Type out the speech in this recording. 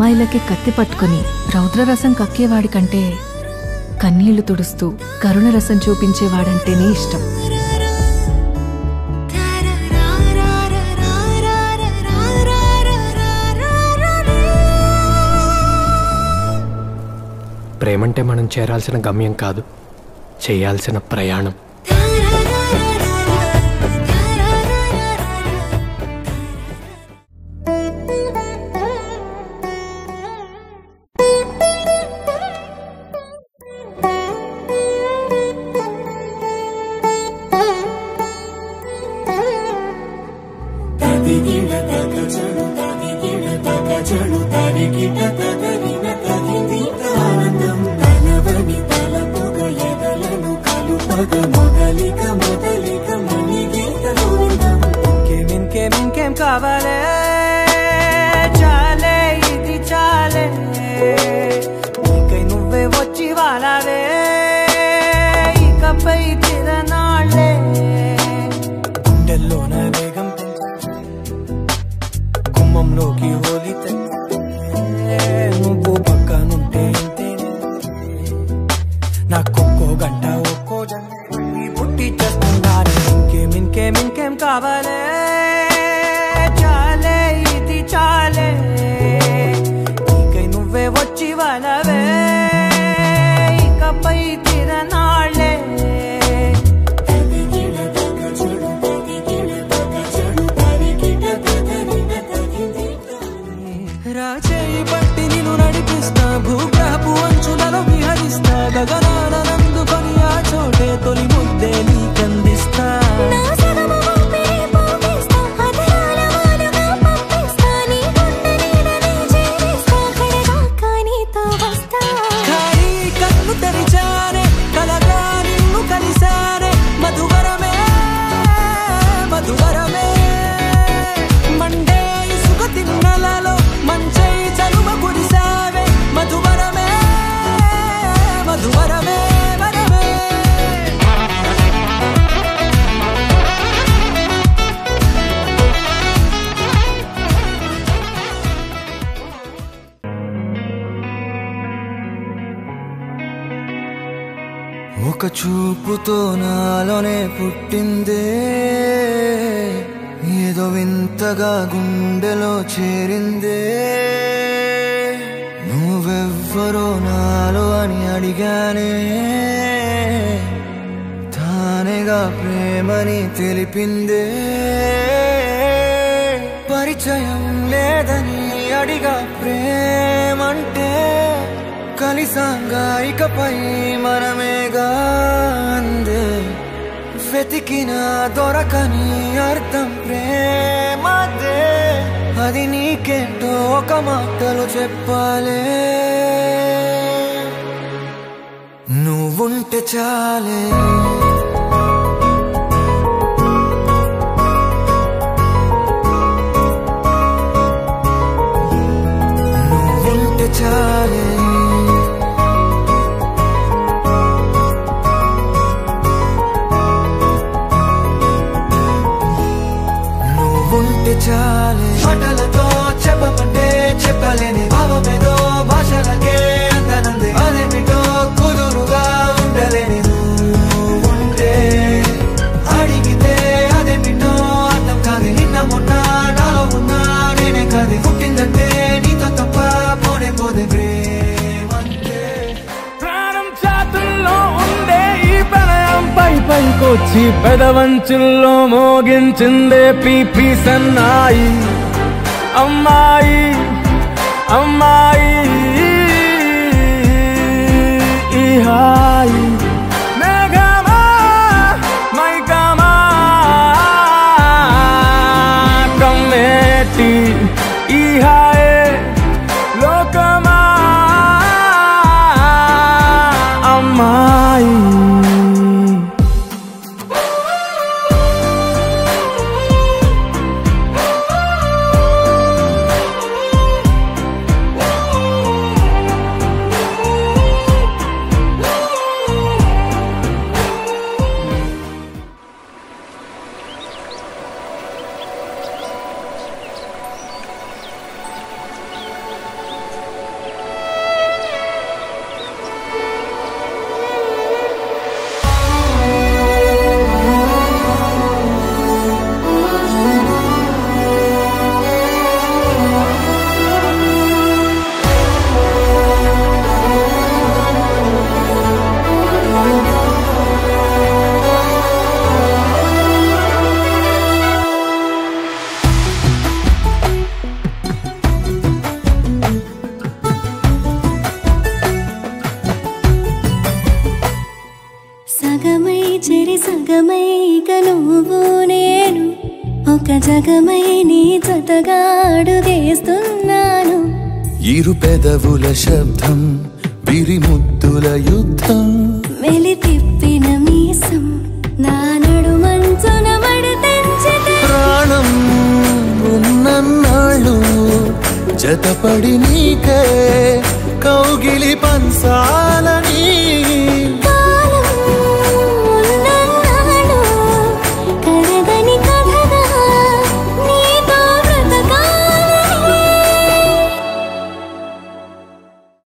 అమ్మాయిలకి కత్తి పట్టుకుని రౌద్రరసం కక్కేవాడి కంటే కన్నీళ్లు తుడుస్తూ కరుణరసం చూపించేవాడంటేనే ఇష్టం. ప్రేమంటే మనం చేరాల్సిన గమ్యం కాదు, చేయాల్సిన ప్రయాణం. ఇంకేం కావాలే చాలే ఇది చాలే నీకై నువ్వే వచ్చి వాలావే ఇకపై తిరనాళ్ళే గుండెల్లోన వేగం గుమ్మంలోకి హోలీ నువ్వు పక్కనుంటే నాకొక్కో గంట ఒక్కో జంట పుట్టి చేస్తున్నాను. ఇంకేం కావాలే చాలే ఇది చాలే నీకై నువ్వే వచ్చి వాలవే ఇకపై తిరనాళ్ళే రాజేయి పట్టి నిన్ను నడిపిస్తా భూగ్రహపు అంచులలో విహరిస్తా గగనాల నందుకొని ఆ చోటే తొలి ముద్దే నీకందిస్తా. కన్ను తెరిచానే కలగా నిన్ను కలిసానే మధువరమే మధువరమే మండే ఇసుక తిన్నలలో మంచై చలువ కురిసావే మధువరమే మధువరమే వరమే. ఒక చూపుతో నాలోనే పుట్టిందే ఏదో వింతగా గుండెలో చేరిందే నువ్వెవ్వరో నాలో అని అడిగానే తానేగా ప్రేమని తెలిపిందే పరిచయం లేదని అడిగా ప్రేమంటే కలిసాంగా ఇకపై మనమేగా అందే వెతికిన దొరకని అర్థం ప్రేమదే అది నీకేంటో ఒక మాటలో చెప్పాలే నువ్వుంటే చాలే నువ్వుంటే చాలే చాలే మాటలతో చెప్పమంటే చెప్పలేని భావమేదో భాషలకే అందనందే అదేమిటో కుదురుగా ఉండలేని ఉంటే అడిగితే అదేమిటో అర్థం కాదు నిన్న మొన్న నాలో ఉన్నా నేనే కాదు పుట్టిందంటే నీతో తప్ప పోనే పోదే ప్రేమంటే ప్రాణం చాతుల్లో ఉండే ఈ ప్రణయం పైకొచ్చి పెదవంచుల్లో మోగించిందే పీపీ సన్నాయి అమ్మాయి అమ్మాయి ఈ హాయి మేఘమా మైకమా కమ్మేటి ఈ హాయే లోకమా అమ్మాయి ఇక జగమై నీ జతగా అడుగేస్తున్నాను. ఇరు పెదవుల శబ్దం విరిముద్దుల యుద్ధం. మెలి తిప్పిన మీసం నా నడుమంచున మడతెంచితే ప్రాణం ఉన్నన్నాళ్ళు జతపడి నీకే కౌగిలి పంచాలని